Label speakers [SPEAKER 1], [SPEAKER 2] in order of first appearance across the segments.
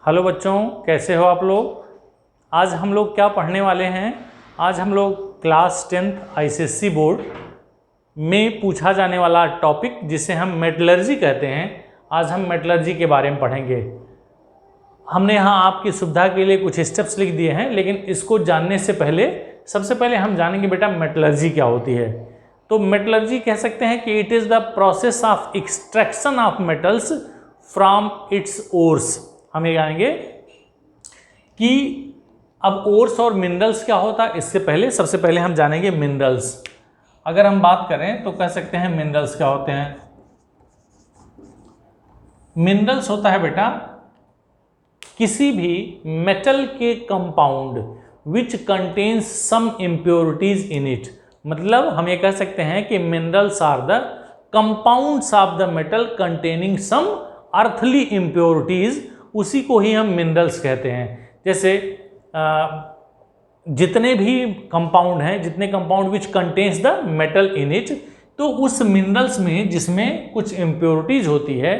[SPEAKER 1] Hello बच्चों, कैसे हो आप लोग। आज हम लोग क्या पढ़ने वाले हैं। आज हम लोग क्लास 10th आईसीएसई बोर्ड में पूछा जाने वाला टॉपिक जिसे हम मेटलर्जी कहते हैं, आज हम मेटलर्जी के बारे में पढ़ेंगे। हमने यहाँ आपकी सुविधा के लिए कुछ स्टेप्स लिख दिए हैं, लेकिन इसको जानने से पहले सबसे पहले हम जानेंगे बेटा मेटलर्जी क्या होती है। तो मेटलर्जी कह सकते हैं कि it is the process of extraction of metals from its ores. हम ये जानेंगे कि अब ओर्स और मिनरल्स क्या होता है। इससे पहले सबसे पहले हम जानेंगे मिनरल्स। अगर हम बात करें तो कह सकते हैं मिनरल्स क्या होते हैं। मिनरल्स होता है बेटा किसी भी मेटल के compound which contains some impurities in it. मतलब हम ये कह सकते हैं कि minerals are the compounds of the metal containing some earthly impurities, उसी को ही हम मिनरल्स कहते हैं। जैसे जितने भी कंपाउंड हैं, जितने compound which contains the metal in it, तो उस मिनरल्स में जिसमें कुछ इम्प्योरिटीज होती है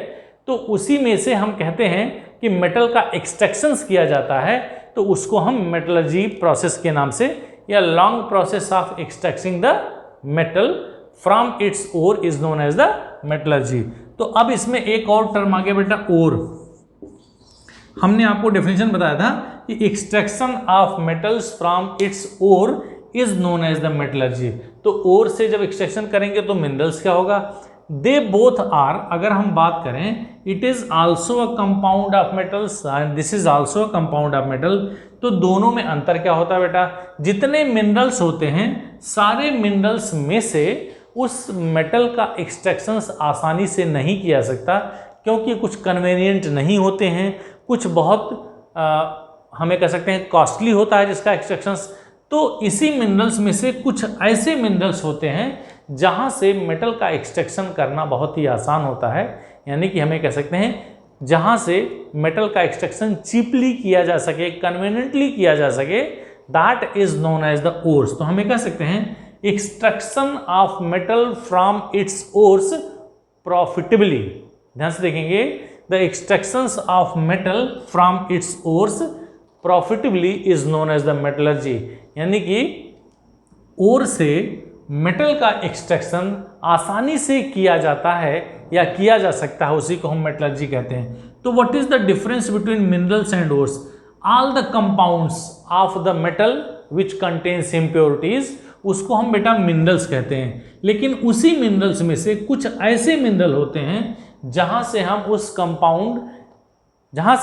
[SPEAKER 1] तो उसी में से हम कहते हैं कि मेटल का एक्सट्रैक्शंस किया जाता है, तो उसको हम मेटलर्जी प्रोसेस के नाम से या long process of extracting the metal from its ore is known as the metallurgy. तो अब इसमें एक और टर्म आ गया बेटा ओर। हमने आपको डेफिनेशन बताया था कि extraction of metals from its ore is known as the metallurgy. तो ओर से जब एक्सट्रैक्शन करेंगे तो मिनरल्स क्या होगा। दे बोथ आर, अगर हम बात करें, it is also a compound of metals and this is also a compound of metal. तो दोनों में अंतर क्या होता है बेटा, जितने मिनरल्स होते हैं सारे मिनरल्स में से उस मेटल का एक्सट्रैक्शन आसानी से नहीं किया सकता, क्योंकि कुछ कन्वीनियंट नहीं होते हैं, कुछ बहुत हमें कह सकते हैं कॉस्टली होता है जिसका एक्सट्रैक्शंस। तो इसी मिनरल्स में से कुछ ऐसे मिनरल्स होते हैं जहां से मेटल का एक्सट्रैक्शन करना बहुत ही आसान होता है, यानी कि हमें कह सकते हैं जहां से मेटल का एक्सट्रैक्शन चीपली किया जा सके, कन्वीनियंटली किया जा सके, that is known as the ores. तो हमें कह सकते हैं extraction of metal from its ores profitably. ध्यान से देखेंगे, the extractions of metal from its ores profitably is known as the metallurgy. यानी कि ओर से मेटल का एक्सट्रैक्शन आसानी से किया जाता है या किया जा सकता है, उसी को हम मेटलर्जी कहते हैं। तो what is the difference between minerals and ores. All the compounds of the metal which contains impurities, उसको हम बेटा मिनरल्स कहते हैं। लेकिन उसी मिनरल्स में से कुछ ऐसे मिनरल होते हैं जहां से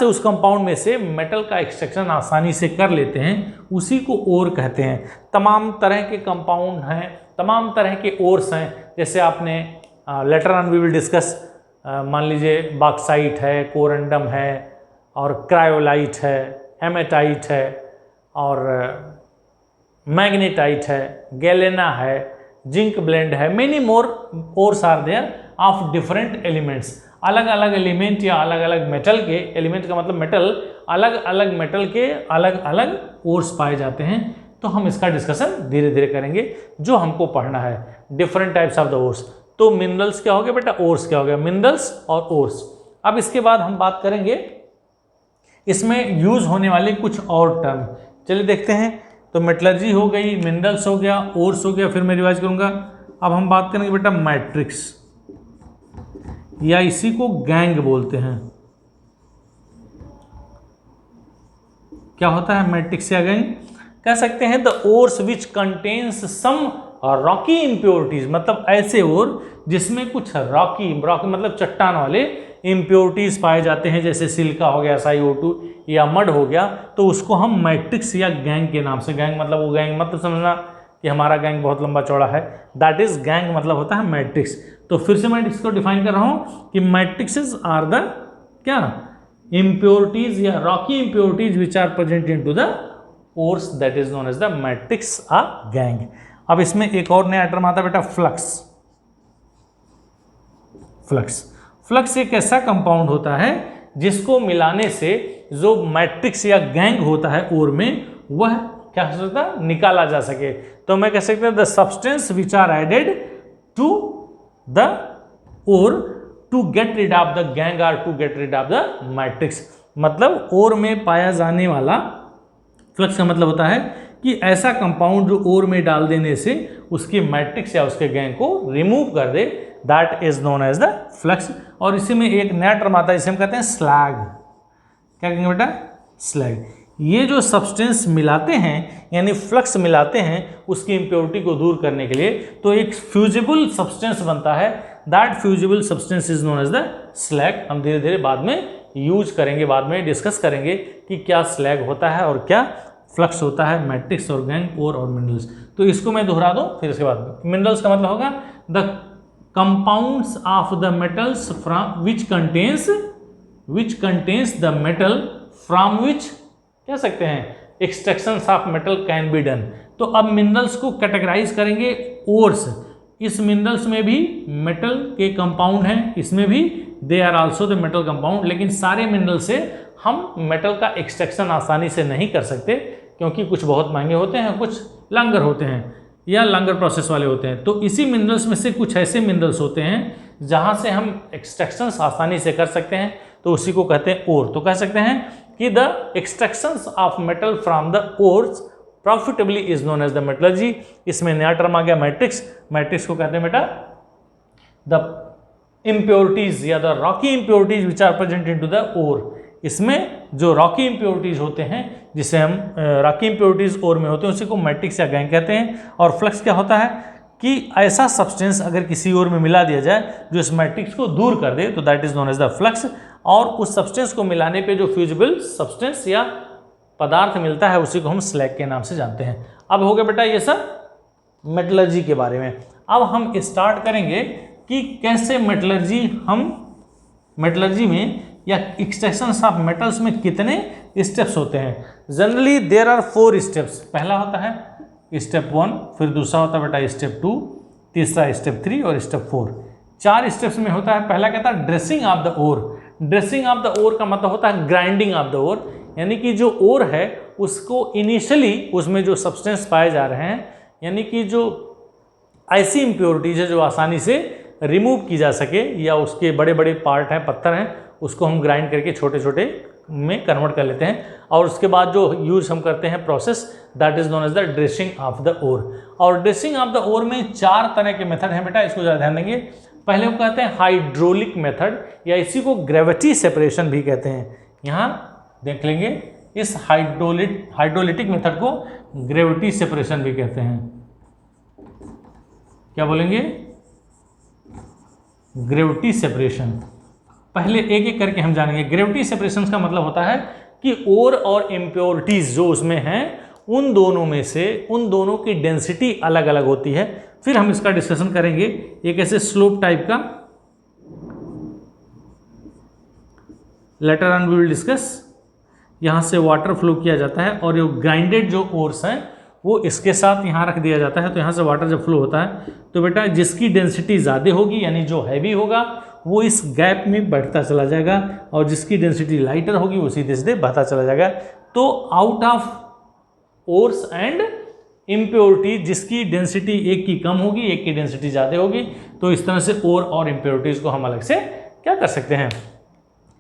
[SPEAKER 1] उस कंपाउंड में से मेटल का एक्सट्रैक्शन आसानी से कर लेते हैं, उसी को ओर कहते हैं। तमाम तरह के कंपाउंड हैं, तमाम तरह के ओर्स हैं। जैसे आपने later on we will discuss, मान लीजिए बॉक्साइट है, कोरंडम है, और क्रायोलाइट है, हेमेटाइट है, और मैग्नेटाइट है, गैलेना है, जिंक ब्लेंड है, many more ores are there of different elements. अलग अलग एलिमेंट या अलग अलग मेटल के, एलिमेंट का मतलब मेटल, अलग अलग मेटल के अलग अलग ओर्स पाए जाते हैं। तो हम इसका डिस्कशन धीरे धीरे करेंगे, जो हमको पढ़ना है different types of the ores. तो मिनरल्स क्या हो गया बेटा, ओर्स क्या हो गया, मिनरल्स और ओर्स। अब इसके बाद हम बात करेंगे इसमें यूज होने वाले कुछ और टर्म। चलिए देखते हैं। तो मेटलर्जी हो गई, मिनरल्स हो गया, ओर्स हो गया, फिर मैं रिवाइज करूंगा। अब हम बात करेंगे बेटा मैट्रिक्स, या इसी को गैंग बोलते हैं। क्या होता है मैट्रिक्स या गैंग। कह सकते हैं the ores which contains some rocky impurities, मतलब ऐसे ओर जिसमें कुछ रॉकी मतलब चट्टान वाले इम्प्योरिटीज पाए जाते हैं, जैसे सिलिका हो गया, SiO2 या मड हो गया, तो उसको हम मैट्रिक्स या गैंग के नाम से। गैंग मतलब वो गैंग मतलब समझना कि हमारा गैंग बहुत लंबा चौड़ा है, दैट इज गैंग मतलब होता है मैट्रिक्स। तो फिर से मैं इसको डिफाइन कर रहा हूँ कि मैट्रिक्सेस आर द क्या, इम्प्योरिटीज या rocky impurities which are present in to the ores, that is known as the matrix आ गैंग। अब इसमें एक और नया टर्म आता है बेटा फ्लक्स। फ्लक्स एक ऐसा कंपाउंड होता है जिसको मिलाने से जो मैट्रिक्स या गैंग होता है ओर में, वह क्या हो सकता है, निकाला जा सके। तो मैं कह सकते हैं the substance which are added to the ore to get rid of the gang or to get rid of the matrix। मतलब ओर में पाया जाने वाला, फ्लक्स का मतलब होता है कि ऐसा कंपाउंड जो ओर में डाल देने से उसकी मैट्रिक्स या उसके गैंग को रिमूव कर दे, that is known as the flux. और इसी में एक नया टर्म आता है जिसे हम कहते हैं स्लैग। क्या कहेंगे बेटा? स्लैग। ये जो सब्सटेंस मिलाते हैं यानी फ्लक्स मिलाते हैं उसकी इम्प्योरिटी को दूर करने के लिए, तो एक फ्यूजिबल सब्सटेंस बनता है, that fusible substance is known as the slag. हम धीरे धीरे बाद में यूज करेंगे, बाद में डिस्कस करेंगे कि क्या स्लैग होता है और क्या फ्लक्स होता है, मैट्रिक्स और गैंग, ओर और मिनरल्स। तो इसको मैं दोहरा दूं, फिर इसके बाद मिनरल्स का मतलब होगा the compounds of the metals from which contains the metal from which, कह सकते हैं, extractions of metal can be done. तो अब मिनरल्स को कैटेगराइज करेंगे ओर्स। इस मिनरल्स में भी मेटल के कंपाउंड हैं, इसमें भी they are also the metal compound, लेकिन सारे मिनरल से हम मेटल का एक्सट्रैक्शन आसानी से नहीं कर सकते क्योंकि कुछ बहुत महंगे होते हैं, कुछ लंगर होते हैं या लंगर प्रोसेस वाले होते हैं। तो इसी मिनरल्स में से कुछ ऐसे मिनरल्स होते हैं जहाँ से हम एक्सट्रैक्शंस आसानी से कर सकते हैं, तो उसी को कहते हैं ओर। तो कह सकते हैं कि the extractions of metal from the ores profitably is known as the metallurgy. इसमें नया टर्म आ गया मैट्रिक्स। मैट्रिक्स को कहते हैं बेटा द इम्प्योरिटीज या the rocky impurities which are present into the ore. इसमें जो रॉकी इम्प्योरिटीज होते हैं, जिसे हम रॉकी इम्प्योरिटीज ओर में होते हैं, उसी को मैट्रिक्स या गैंग कहते हैं। और फ्लक्स क्या होता है कि ऐसा सब्सटेंस अगर किसी ओर में मिला दिया जाए जो इस मैट्रिक्स को दूर कर दे, तो that is known as the flux. और उस सब्सटेंस को मिलाने पे जो फ्यूजिबल सब्सटेंस या पदार्थ मिलता है उसी को हम स्लैग के नाम से जानते हैं। अब हो गया बेटा ये सब मेटलर्जी के बारे में। अब हम स्टार्ट करेंगे कि कैसे मेटलर्जी में या एक्सट्रैक्शन ऑफ मेटल्स में कितने स्टेप्स होते हैं। Generally there are 4 steps. पहला होता है स्टेप 1, फिर दूसरा होता है बेटा स्टेप 2, तीसरा स्टेप 3 और स्टेप 4। 4 स्टेप्स में होता है। पहला कहता है dressing of the ore. Dressing of the ore का मतलब होता है ग्राइंडिंग ऑफ द ओर, यानी कि जो ओर है उसको इनिशियली उसमें जो सब्सटेंस पाए जा रहे हैं, यानी कि जो ऐसी इम्प्योरिटीज है जो आसानी से रिमूव की जा सके, या उसके बड़े बड़े पार्ट हैं, पत्थर हैं, उसको हम ग्राइंड करके छोटे छोटे में कन्वर्ट कर लेते हैं। और उसके बाद जो यूज हम करते हैं process, that is known as the dressing of the ore. और ड्रेसिंग ऑफ द ओर में 4 तरह के मेथड हैं बेटा, इसको ज़्यादा ध्यान देंगे। पहले वो कहते हैं हाइड्रोलिक मेथड, या इसी को ग्रेविटी सेपरेशन भी कहते हैं। यहाँ देख लेंगे, इस हाइड्रोलिटिक मेथड को ग्रेविटी सेपरेशन भी कहते हैं। क्या बोलेंगे? Gravity separation. पहले एक एक करके हम जानेंगे। ग्रेविटी सेपरेशन का मतलब होता है कि ओर और इम्प्योरिटीज जो उसमें हैं उन दोनों की डेंसिटी अलग अलग होती है। फिर हम इसका डिस्कशन करेंगे। एक ऐसे स्लोप टाइप का, later on we will discuss. यहाँ से वाटर फ्लो किया जाता है और ये ग्राइंडेड जो ओर्स हैं वो इसके साथ यहाँ रख दिया जाता है। तो यहाँ से वाटर जब फ्लो होता है तो बेटा जिसकी डेंसिटी ज़्यादा होगी, यानी जो हैवी होगा, वो इस गैप में बढ़ता चला जाएगा, और जिसकी डेंसिटी लाइटर होगी वो सीधे सीधे बढ़ता चला जाएगा। तो out of ores and impurity, जिसकी डेंसिटी एक की कम होगी, एक की डेंसिटी ज़्यादा होगी, तो इस तरह से ओर और इम्प्योरिटीज़ को हम अलग से क्या कर सकते हैं?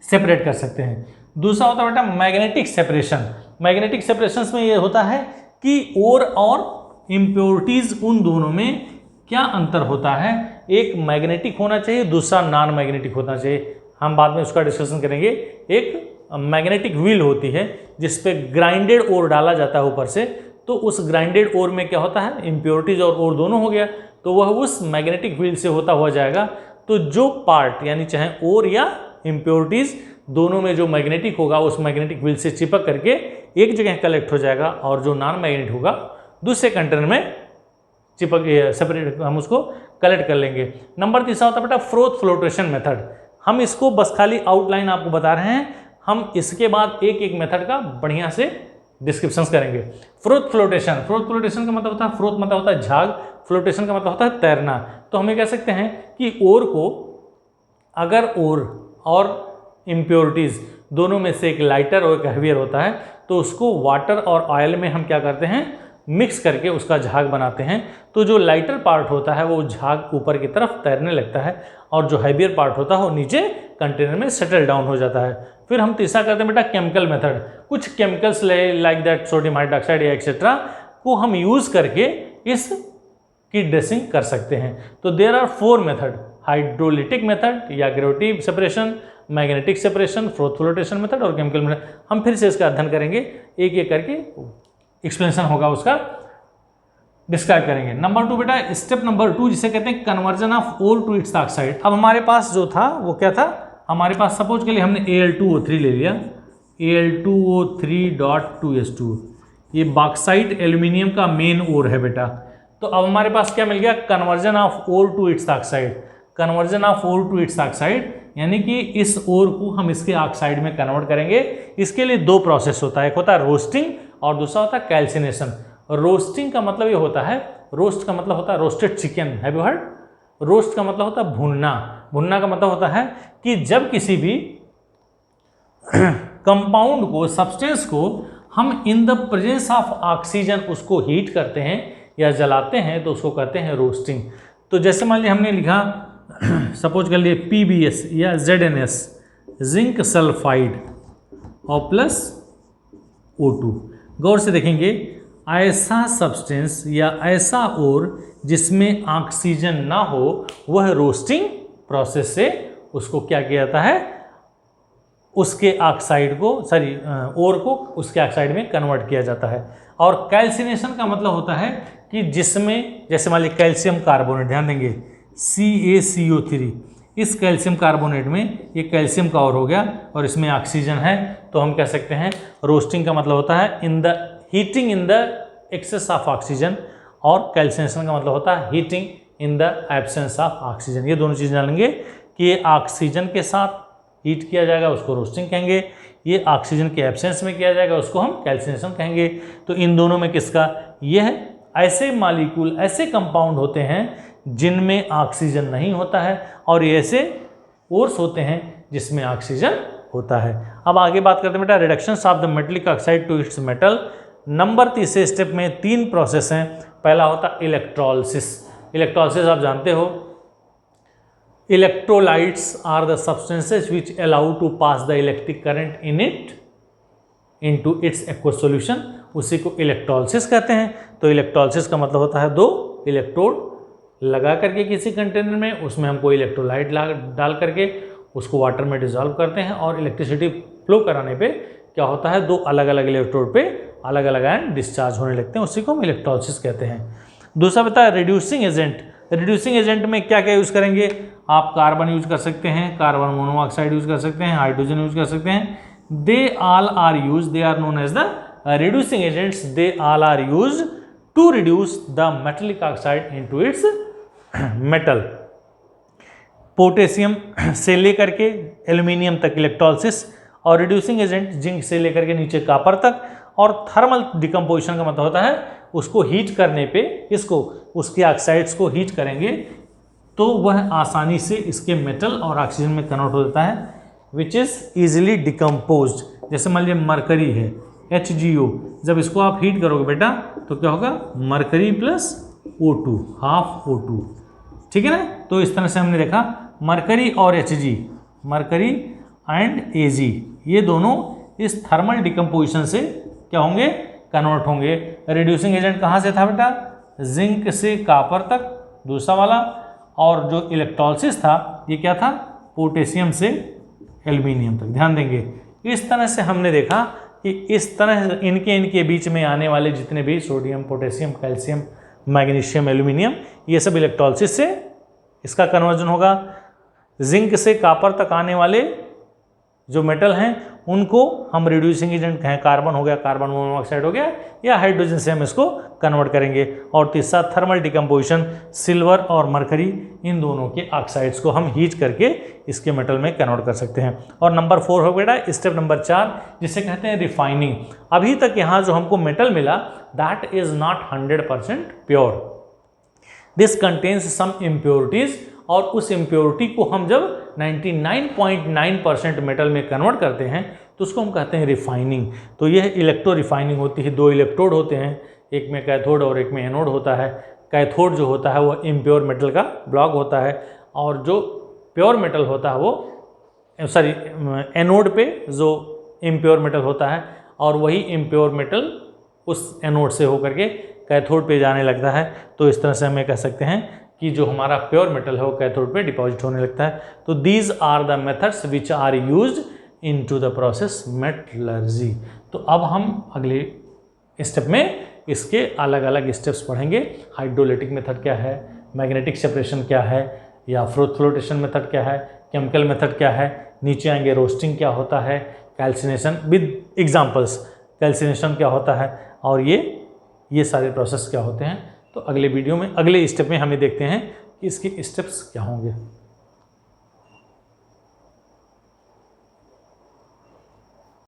[SPEAKER 1] सेपरेट कर सकते हैं। दूसरा होता है बेटा मैग्नेटिक सेपरेशन। मैग्नेटिक सेपरेशन में ये होता है कि ओर और इम्प्योरिटीज उन दोनों में क्या अंतर होता है। एक मैग्नेटिक होना चाहिए, दूसरा नॉन मैग्नेटिक होना चाहिए। हम बाद में उसका डिस्कशन करेंगे। एक मैग्नेटिक व्हील होती है जिस पे ग्राइंडेड ओर डाला जाता है ऊपर से, तो उस ग्राइंडेड ओर में क्या होता है, इम्प्योरिटीज और ओर दोनों हो गया, तो वह उस मैग्नेटिक व्हील से होता हुआ जाएगा। तो जो पार्ट, यानी चाहे ओर या इम्प्योरिटीज, दोनों में जो मैग्नेटिक होगा उस मैग्नेटिक व्हील से चिपक करके एक जगह कलेक्ट हो जाएगा, और जो नॉन मैग्नेटिक होगा दूसरे कंटेनर में चिपक सेपरेट, हम उसको कलेक्ट कर लेंगे। नंबर 3 होता है बेटा फ्रोथ फ्लोटेशन मेथड। हम इसको बस खाली आउटलाइन आपको बता रहे हैं, हम इसके बाद एक एक मेथड का बढ़िया से डिस्क्रिप्शंस करेंगे। फ्रोथ फ्लोटेशन का मतलब होता है, फ्रोथ मतलब होता है झाग, फ्लोटेशन का मतलब होता है तैरना। तो हम ये कह सकते हैं कि ओर को, अगर ओर और इम्प्योरिटीज़ दोनों में से एक लाइटर और एक हैवियर होता है, तो उसको वाटर और ऑयल में हम क्या करते हैं, मिक्स करके उसका झाग बनाते हैं। तो जो लाइटर पार्ट होता है वो झाग ऊपर की तरफ तैरने लगता है, और जो हैवियर पार्ट होता है वो नीचे कंटेनर में सेटल डाउन हो जाता है। फिर हम तीसरा करते हैं बेटा केमिकल मेथड। कुछ chemicals like that sodium hydroxide या एक्सेट्रा को हम यूज करके इस की ड्रेसिंग कर सकते हैं। तो there are 4 method, hydrolytic method या gravity separation, magnetic separation, flotation method और केमिकल मेथड। हम फिर से इसका अध्ययन करेंगे, एक एक करके एक्सप्लेनेशन होगा उसका, डिस्क्राइब करेंगे। नंबर 2 बेटा, स्टेप नंबर 2 जिसे कहते हैं conversion of ore to its oxide. अब हमारे पास जो था वो क्या था, हमारे पास सपोज के लिए हमने Al2O3 ले लिया, Al2O3.2S2, ये बॉक्साइट एल्यूमिनियम का मेन ओर है बेटा। तो अब हमारे पास क्या मिल गया, conversion of ore to its oxide. Conversion of ore to its oxide यानी कि इस ओर को हम इसके ऑक्साइड में कन्वर्ट करेंगे। इसके लिए 2 प्रोसेस होता है, एक होता है रोस्टिंग और दूसरा होता है कैल्सिनेशन। रोस्टिंग का मतलब ये होता है, रोस्ट का मतलब होता है roasted chicken, have you heard? Roast का मतलब होता है भुनना। भुनना का मतलब होता है कि जब किसी भी कंपाउंड को, सब्सटेंस को हम in the presence of oxygen उसको हीट करते हैं या जलाते हैं तो उसको कहते हैं रोस्टिंग। तो जैसे मान लीजिए हमने लिखा सपोज कर लिए PbS या ZnS, जिंक सल्फाइड और प्लस O2। गौर से देखेंगे, ऐसा सब्सटेंस या ऐसा ओर जिसमें ऑक्सीजन ना हो वह रोस्टिंग प्रोसेस से उसको क्या किया जाता है, उसके ऑक्साइड को ओर को उसके ऑक्साइड में कन्वर्ट किया जाता है। और कैल्सिनेशन का मतलब होता है कि जिसमें, जैसे मान लीजिए कैल्शियम कार्बोनेट, ध्यान देंगे CaCO3, इस कैल्शियम कार्बोनेट में ये कैल्शियम का ओर हो गया और इसमें ऑक्सीजन है, तो हम कह सकते हैं रोस्टिंग का मतलब होता है in the heating in the excess of oxygen, और कैल्सिनेशन का मतलब होता है heating in the absence of oxygen. ये दोनों चीज़ जानेंगे कि ये ऑक्सीजन के साथ हीट किया जाएगा उसको रोस्टिंग कहेंगे, ये ऑक्सीजन के एब्सेंस में किया जाएगा उसको हम कैल्सिनेशन कहेंगे। तो इन दोनों में किसका, यह ऐसे मॉलिक्यूल, ऐसे कंपाउंड होते हैं जिनमें ऑक्सीजन नहीं होता है और ये ऐसे ओर्स होते हैं जिसमें ऑक्सीजन होता है। अब आगे बात करते हैं बेटा reduction of the metallic oxide to its metal. Number 3 step में 3 प्रोसेस हैं। पहला होता है इलेक्ट्रोलिसिस। इलेक्ट्रोलिसिस आप जानते हो, electrolytes are the substances which allow to pass the electric current in it into its aqueous solution, उसी को इलेक्ट्रोलिसिस कहते हैं। तो इलेक्ट्रोलिसिस का मतलब होता है 2 इलेक्ट्रोड लगा करके किसी कंटेनर में, उसमें हम कोई इलेक्ट्रोलाइट डाल करके उसको वाटर में डिजॉल्व करते हैं और इलेक्ट्रिसिटी फ्लो कराने पे क्या होता है, 2 अलग अलग इलेक्ट्रोड पे अलग अलग आयन डिस्चार्ज होने लगते हैं, उसी को हम इलेक्ट्रोलिसिस कहते हैं। दूसरा बताया रिड्यूसिंग एजेंट। रिड्यूसिंग एजेंट में क्या क्या यूज़ करेंगे, आप कार्बन यूज कर सकते हैं, कार्बन मोनोऑक्साइड यूज कर सकते हैं, हाइड्रोजन यूज कर सकते हैं। They all are use, they are known as the reducing agents, they all are use to reduce the metallic oxide into its metal. Potassium से लेकर के एल्यूमिनियम तक इलेक्ट्रोलिसिस, और रिड्यूसिंग एजेंट जिंक से लेकर के नीचे कॉपर तक। और थर्मल डिकम्पोजिशन का मतलब होता है उसको हीट करने पे, इसको उसके ऑक्साइड्स को हीट करेंगे तो वह आसानी से इसके मेटल और ऑक्सीजन में कन्वर्ट हो जाता है, विच इज़ ईजिली डिकम्पोज्ड। जैसे मान लीजिए मरकरी है HgO, जब इसको आप हीट करोगे बेटा तो क्या होगा, mercury plus O2, half O2, ठीक है ना। तो इस तरह से हमने देखा मरकरी और Hg, मरकरी एंड Ag, ये दोनों इस थर्मल डिकम्पोजिशन से क्या होंगे, कन्वर्ट होंगे। रिड्यूसिंग एजेंट कहाँ से था बेटा, जिंक से कॉपर तक दूसरा वाला, और जो इलेक्ट्रोलिसिस था ये क्या था, पोटेशियम से एल्यूमिनियम तक। ध्यान देंगे, इस तरह से हमने देखा कि इस तरह इनके बीच में आने वाले जितने भी sodium, potassium, calcium, magnesium, aluminium, ये सब इलेक्ट्रोलिसिस से इसका कन्वर्जन होगा। जिंक से कॉपर तक आने वाले जो मेटल हैं उनको हम रिड्यूसिंग एजेंट कहें, कार्बन हो गया, कार्बन मोनोऑक्साइड हो गया, या हाइड्रोजन से हम इसको कन्वर्ट करेंगे। और तीसरा थर्मल डिकम्पोजिशन, सिल्वर और मरकरी, इन दोनों के ऑक्साइड्स को हम हीट करके इसके मेटल में कन्वर्ट कर सकते हैं। और नंबर 4 हो गया स्टेप नंबर 4, जिसे कहते हैं रिफाइनिंग। अभी तक यहाँ जो हमको मेटल मिला that is not 100% pure, this contains some impurities, और उस इम्प्योरिटी को हम जब 99.9% मेटल में कन्वर्ट करते हैं तो उसको हम कहते हैं रिफाइनिंग। तो यह इलेक्ट्रो रिफाइनिंग होती है। 2 इलेक्ट्रोड होते हैं, एक में कैथोड और एक में एनोड होता है। कैथोड जो होता है वो इम्प्योर मेटल का ब्लॉक होता है, और जो प्योर मेटल होता है वो सॉरी एनोड पे जो इम्प्योर मेटल होता है और वही इम्प्योर मेटल उस एनोड से होकर के कैथोड पे जाने लगता है। तो इस तरह से हमें कह सकते हैं कि जो हमारा प्योर मेटल है वो कैथोड पे डिपॉजिट होने लगता है। तो these are the methods which are used into the process metallurgy. तो अब हम अगले स्टेप में इसके अलग अलग स्टेप्स पढ़ेंगे। हाइड्रोलिटिक मेथड क्या है, मैग्नेटिक सेपरेशन क्या है, या फ्लोटेशन मेथड क्या है, केमिकल मेथड क्या है, नीचे आएंगे रोस्टिंग क्या होता है, कैल्सिनेशन विद एग्जांपल्स, कैल्सिनेशन क्या होता है, और ये सारे प्रोसेस क्या होते हैं। तो अगले वीडियो में, अगले स्टेप में हमें देखते हैं कि इसके स्टेप्स क्या होंगे।